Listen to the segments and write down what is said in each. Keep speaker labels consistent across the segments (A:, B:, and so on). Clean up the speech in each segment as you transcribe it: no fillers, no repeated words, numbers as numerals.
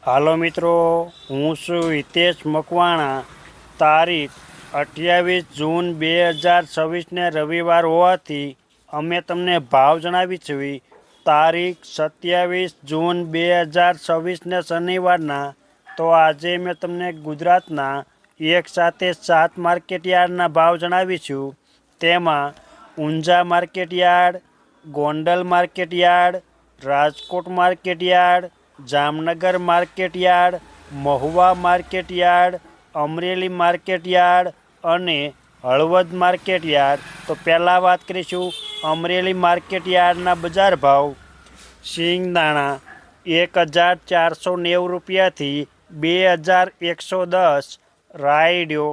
A: હાલો મિત્રો, હું છું હિતેશ મકવાણા। તારીખ 28 જૂન 2026ને રવિવાર હોવાથી અમે તમને ભાવ જણાવી છે। તારીખ 27 જૂન 2026ને શનિવારના। તો આજે મેં તમને ગુજરાતના એક સાથે 7 માર્કેટયાર્ડના ભાવ જણાવીશું। તેમાં Unjha market yard, Gondal market yard, Rajkot market yard, Jamnagar market yard, Mahuva market yard, Amreli market yard અને હળવદ માર્કેટયાર્ડ। તો પહેલાં વાત કરીશું અમરેલી માર્કેટયાર્ડના બજાર ભાવ। સિંગદાણા 1490 રૂપિયાથી 2110, રાયડો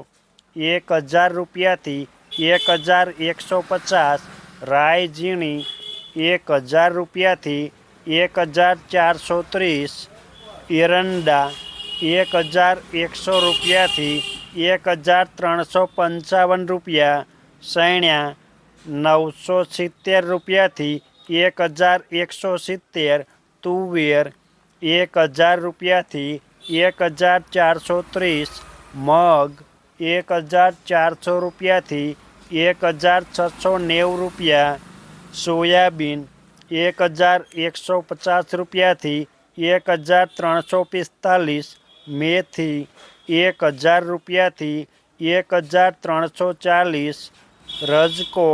A: 1000 રૂપિયાથી 1150, રાઈ ઝીણી 1000 રૂપિયાથી 1430, એરંડા 1100 રૂપિયાથી 1355 રૂપિયા, સૈણ્યા 970 રૂપિયાથી 1170, તુવેર 1000 રૂપિયાથી 1430, મગ 1400 રૂપિયાથી 1690 રૂપિયા, સોયાબીન 1150 રૂપિયાથી 1345, મેથી 1000 રૂપિયાથી 1340, રજકો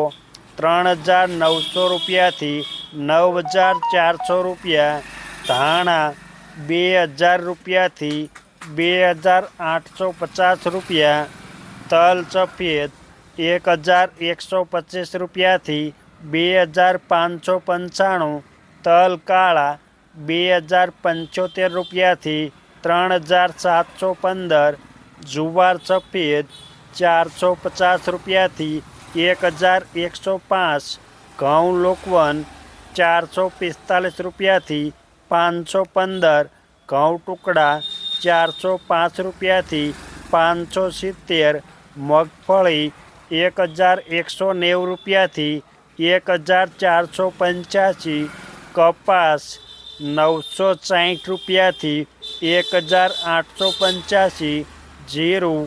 A: 3900 રૂપિયાથી 9400 રૂપિયા, ધાણા 2000 રૂપિયાથી 2850 રૂપિયા, તલ સફેદ 1125 રૂપિયાથી 2595, તલ કાળા 2075 રૂપિયાથી 3715, જુવાર સફેદ 450 રૂપિયાથી 1105, ઘઉં લોકવન 445 રૂપિયાથી 515, ઘઉં ટુકડા 405 રૂપિયાથી 570, મગફળી 1190 રૂપિયાથી 1485, કપાસ 960 રૂપિયાથી 1885, જીરું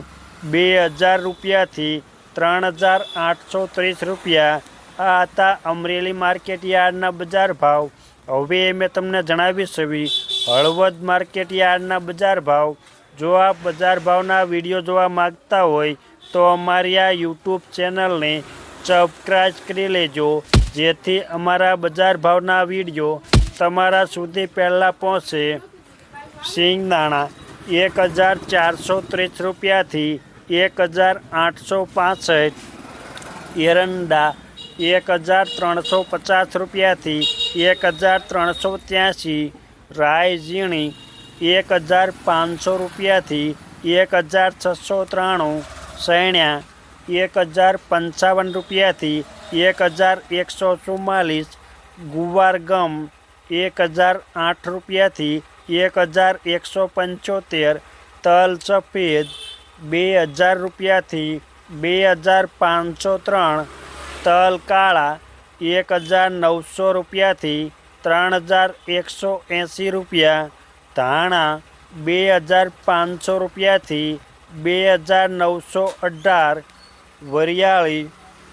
A: 2000 રૂપિયાથી 3830 રૂપિયા। આ હતા અમરેલી માર્કેટયાર્ડના બજાર ભાવ। હવે મેં તમને જણાવીશ હળવદ માર્કેટયાર્ડના બજાર ભાવ। જો આપ બજાર ભાવના વિડીયો જોવા માગતા હોય તો અમારી આ યુટ્યુબ ચેનલને સબસ્ક્રાઈબ કરી લેજો, જેથી અમારા બજાર ભાવના વિડીયો તમારા સુધી પહેલાં પહોંચે। સિંગદાણા 1430 રૂપિયાથી 1865, એરંડા 1350 રૂપિયાથી 1383, રાઈ ઝીણી 1500 રૂપિયાથી 1693, સૈણ્યા 1055 રૂપિયાથી 1144, ગુવાર ગમ 1008 રૂપિયાથી 1175, તલ સફેદ 2000 રૂપિયાથી 2503, તલ કાળા 1900 રૂપિયાથી 3180 રૂપિયા, ધાણા 2500 રૂપિયાથી 2918, વરિયાળી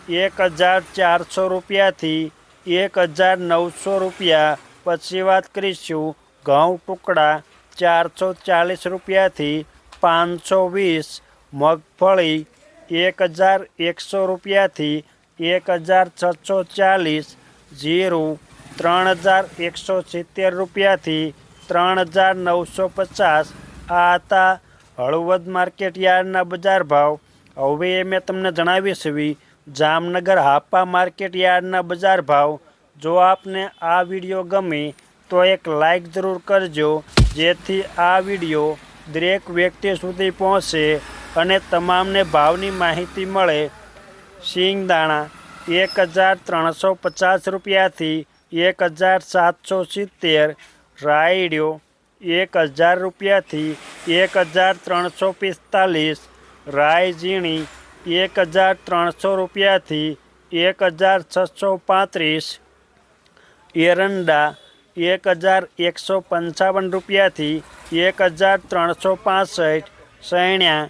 A: 1400 રૂપિયાથી 1900 રૂપિયા। પછી વાત કરીશું ઘઉં ટુકડા 440 રૂપિયાથી 520, મગફળી 1100 રૂપિયાથી 1640, જીરું 3170 રૂપિયાથી 3950। આ હતા હળવદ માર્કેટયાર્ડના બજાર ભાવ। હવે મેં તમને જણાવીશ જામનગર હાપા માર્કેટયાર્ડના બજાર ભાવ। જો આપને આ વિડીયો ગમે તો એક લાઈક જરૂર કરજો, જેથી આ વિડીયો દરેક વ્યક્તિ સુધી પહોંચે અને તમામને ભાવની માહિતી મળે। સિંગદાણા 1350 રૂપિયાથી 1770, રાયડો 1000 રૂપિયાથી 1345, રાઈ ઝીણી 1300 રૂપિયાથી 1635, એરંડા 1155 રૂપિયાથી 1365, સૈણા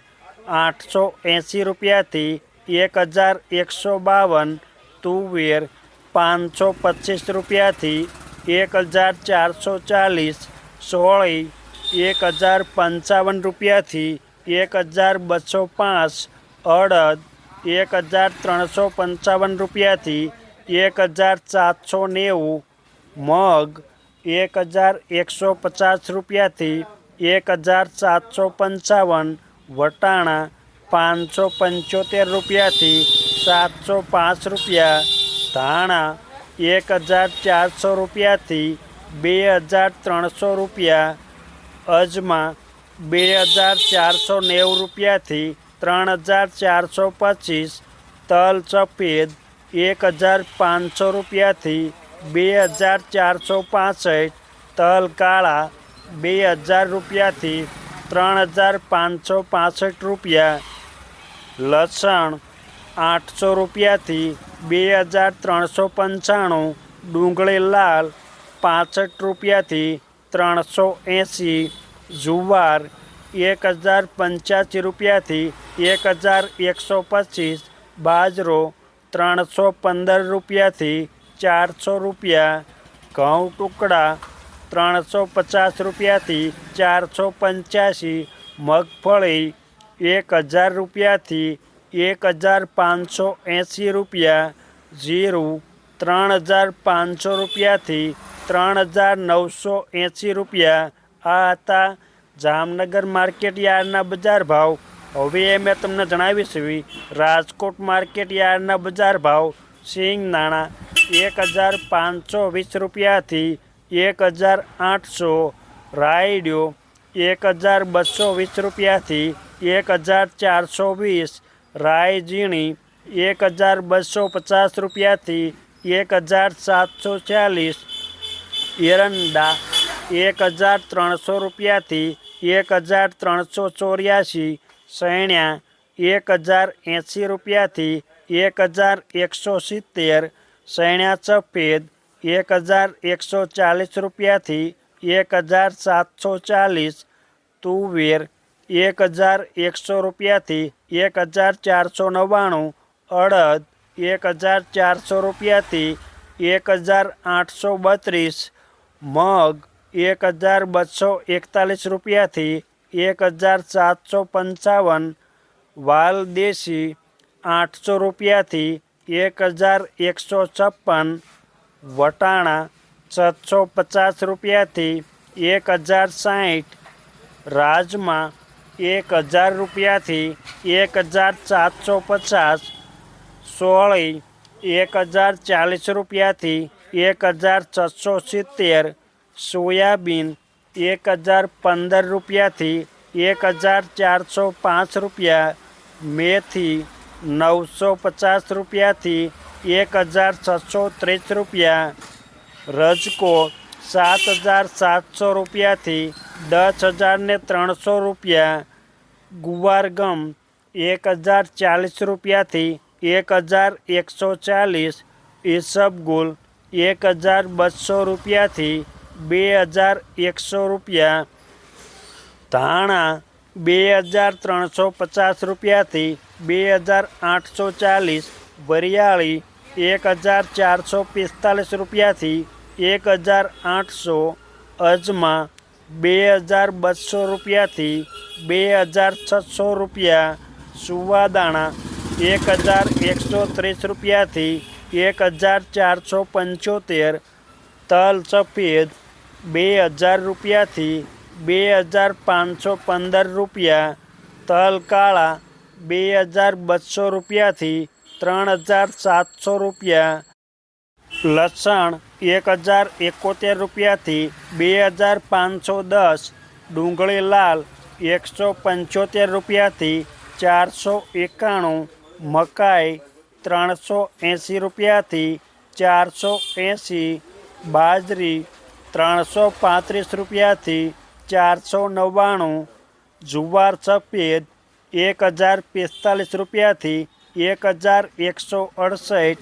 A: 880 રૂપિયાથી 1152, તુવેર 525 રૂપિયાથી 1440, સોળી 1055 રૂપિયાથી 1205, અડદ 1355 રૂપિયાથી 1790, મગ 1150 રૂપિયાથી 1755, વટાણા 575 રૂપિયાથી 705 રૂપિયા, ધાણા 1400 રૂપિયાથી 2300 રૂપિયા, અજમા 2490 રૂપિયાથી 3425, તલ સફેદ 1500 રૂપિયાથી 2465, તલ કાળા 2000 રૂપિયાથી 3565 રૂપિયા, લસણ 800 રૂપિયાથી 2395, ડુંગળી લાલ 65 રૂપિયાથી 380, જુવાર 1085 રૂપિયાથી 1125, બાજરો 315 રૂપિયાથી 400 રૂપિયા, ઘઉં ટુકડા 350 રૂપિયાથી 485, મગફળી 1000 રૂપિયાથી 1580 રૂપિયા, જીરું 3500 રૂપિયાથી 3980 રૂપિયા. આ હતા જામનગર માર્કેટ યાર્ડના બજાર ભાવ. હવે મેં તમને જણાવીશ રાજકોટ માર્કેટ યાર્ડના બજાર ભાવ. સિંગદાણા 1520 રૂપિયાથી 1800, રાયડો 1220 રૂપિયાથી 1420, રાઈ ઝીણી 1250 રૂપિયાથી 1740, એરંડા 1300 રૂપિયાથી 1384, સૈણા 1080 રૂપિયાથી 1170, સૈણા સફેદ 1140 રૂપિયાથી 1740, તુવેર 1100 રૂપિયાથી 1499, અડદ 1400 રૂપિયાથી 1832, મગ 1241 રૂપિયાથી 1755, વાલ દેશી 800 રૂપિયાથી 1156, વટાણા 750 રૂપિયાથી 1060, રાજમા 1000 રૂપિયાથી 1750, સોળી 1040 રૂપિયાથી 1670, સોયાબીન 1015 રૂપિયાથી 1405 રૂપિયા, મેથી 950 રૂપિયાથી 1630 રૂપિયા, રજકો 7700 રૂપિયાથી 10300 રૂપિયા, ગુવારગમ 1040 રૂપિયાથી 1140, ઈસબગુલ 1200 રૂપિયાથી 2100 રૂપિયા, ધાણા 2350 રૂપિયાથી 2840, વરિયાળી 1445 રૂપિયાથી 1800, અજમા 2200 રૂપિયાથી 2600 રૂપિયા, સુવાદાણા 1130 રૂપિયાથી 1475, તલ સફેદ 2000 રૂપિયાથી 2515 રૂપિયા, તલ કાળા 2200 રૂપિયાથી 3700 રૂપિયા, લસણ 1071 રૂપિયાથી 2510, ડુંગળી લાલ 175 રૂપિયાથી 491, મકાઈ 380 રૂપિયાથી 480, બાજરી 335 રૂપિયાથી 499, જુવાર સફેદ 1045 રૂપિયાથી 1168,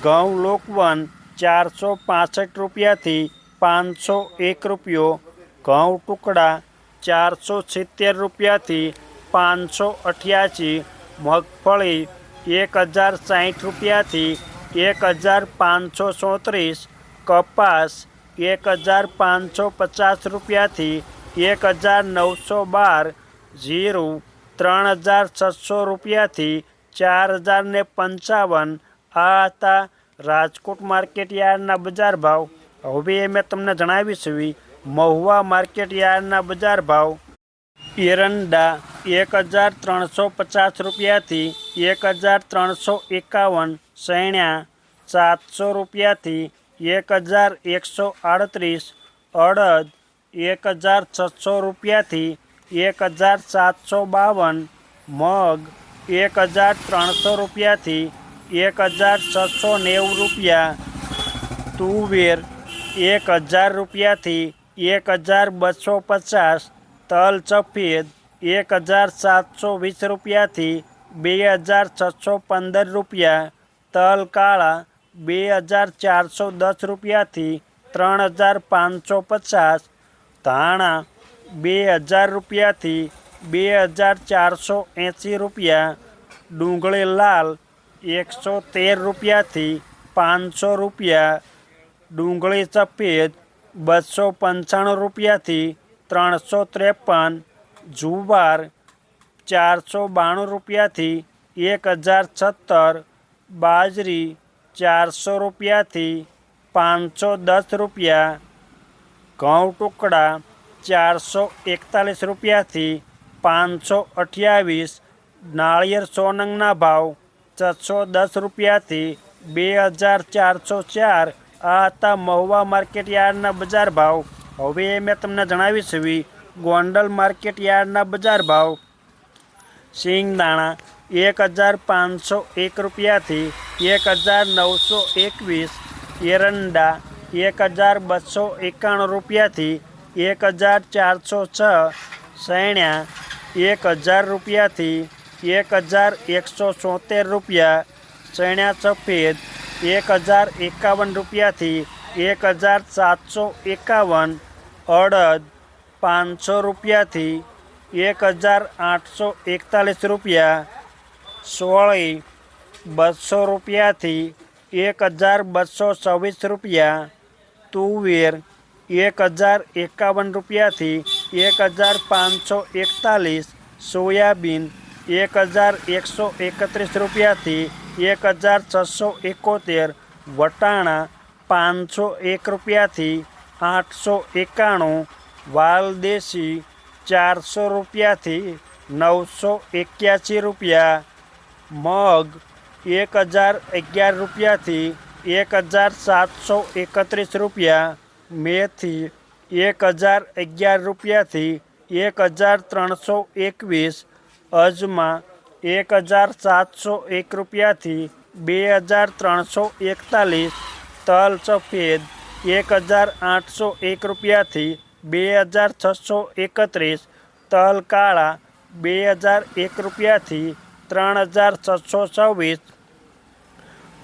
A: ઘઉં લોકવન 465 રૂપિયાથી 501 રૂપિયો, ઘઉં ટુકડા 470 રૂપિયાથી 588, મગફળી 1060 રૂપિયાથી 1534, કપાસ 1550 રૂપિયાથી 1912, જીરું 3600 રૂપિયાથી 4055. આ હતા રાજકોટ માર્કેટ યાર્ડના બજાર ભાવ. હવે મેં તમને જણાવીશ મહુવા માર્કેટ યાર્ડના બજાર ભાવ. એરંડા 1350 રૂપિયાથી 1351, સૈણા 700 રૂપિયાથી 1138, અડદ 1600 રૂપિયાથી 1752, મગ 1300 રૂપિયાથી 1690 રૂપિયા, તુવેર 1000 રૂપિયાથી 1250, તલ સફેદ 1720 રૂપિયાથી 2615 રૂપિયા, તલ કાળા 2410 રૂપિયાથી 3550, ધાણા 2000 રૂપિયાથી 2480 રૂપિયા, ડુંગળી લાલ 113 રૂપિયાથી 500 રૂપિયા, ડુંગળી સફેદ 295 રૂપિયાથી 353, જુવાર 492 રૂપિયાથી 1070, બાજરી 400 રૂપિયાથી 510 રૂપિયા, ઘઉં ટુકડા 441 રૂપિયાથી 528, નાળિયેર સોનંગના ભાવ 610 રૂપિયાથી 2404. આ હતા મહુવા માર્કેટ યાર્ડના બજાર ભાવ. હવે મેં તમને જણાવીશ ગોંડલ માર્કેટ યાર્ડના બજાર ભાવ. સિંગદાણા 1501 રૂપિયાથી 1921, એરંડા 1291 રૂપિયાથી 1406, સૈણા 1000 રૂપિયાથી 1170 રૂપિયા, સૈણા સફેદ 1051 રૂપિયાથી 1751, અડદ 500 રૂપિયાથી 1841 રૂપિયા, સોળી 200 રૂપિયાથી 1226 રૂપિયા, તુવેર 1051 રૂપિયાથી 1541, સોયાબીન 1131 રૂપિયાથી 1671, વટાણા 501 રૂપિયાથી 891, વાલદેશી 400 રૂપિયાથી 981 રૂપિયા, મગ 1011 રૂપિયાથી 1731 રૂપિયા, મેથી 1011 રૂપિયાથી 1321, અજમા 1701 રૂપિયાથી 2341, તલ સફેદ 1801 રૂપિયાથી 2631, તલ કાળા 2001 રૂપિયાથી 3626,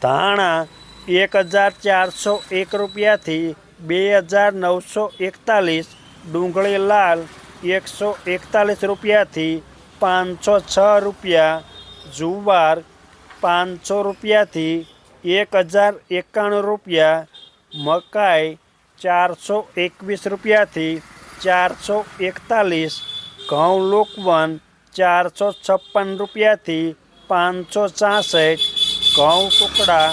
A: ધાણા 1401 રૂપિયાથી 2941, ડુંગળી લાલ 141 રૂપિયાથી 506 રૂપિયા, જુવાર 500 રૂપિયાથી 1091 રૂપિયા, મકાઈ 421 રૂપિયાથી 441, ઘઉં લોકવન 456 રૂપિયાથી 566, ઘઉં ટુકડા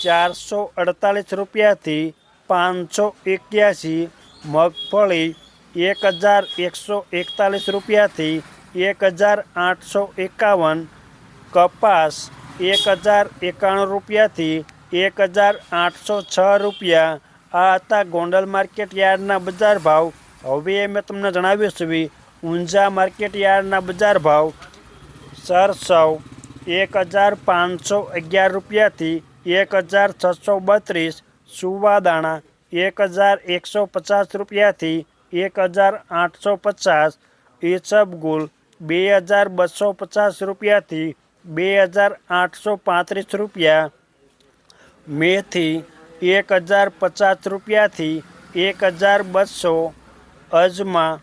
A: 448 રૂપિયાથી 581, મગફળી 1141 રૂપિયાથી 1851, કપાસ 1091 રૂપિયાથી 1806 રૂપિયા. આ હતા ગોંડલ માર્કેટ યાર્ડના બજાર ભાવ. હવે મેં તમને જણાવ્યું છે ઊંઝા માર્કેટ યાર્ડના બજાર ભાવ. સરસવ 1511 રૂપિયાથી 1632, સુવાદાણા 1150 રૂપિયાથી 1850, ઈસબગુલ 2250 રૂપિયાથી 2835 રૂપિયા, મેથી 1050 રૂપિયાથી 1200, અજમા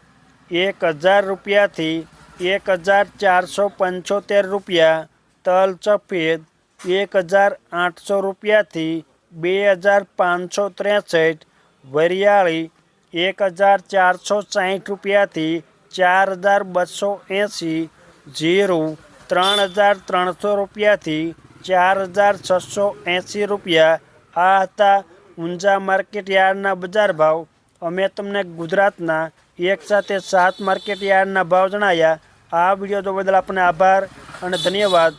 A: 1000 રૂપિયાથી 1475 રૂપિયા, તલ સફેદ 1800 રૂપિયાથી 2563, વરિયાળી 1460 રૂપિયાથી 4280, જીરું 3300 રૂપિયાથી 4680 રૂપિયા. આ હતા ઊંઝા માર્કેટ યાર્ડના બજાર ભાવ. અમે તમને ગુજરાતના એક સાથે 7 માર્કેટ યાર્ડના ભાવ જણાવ્યા. આ વિડીયો જોવા બદલ આપણને આભાર અને ધન્યવાદ.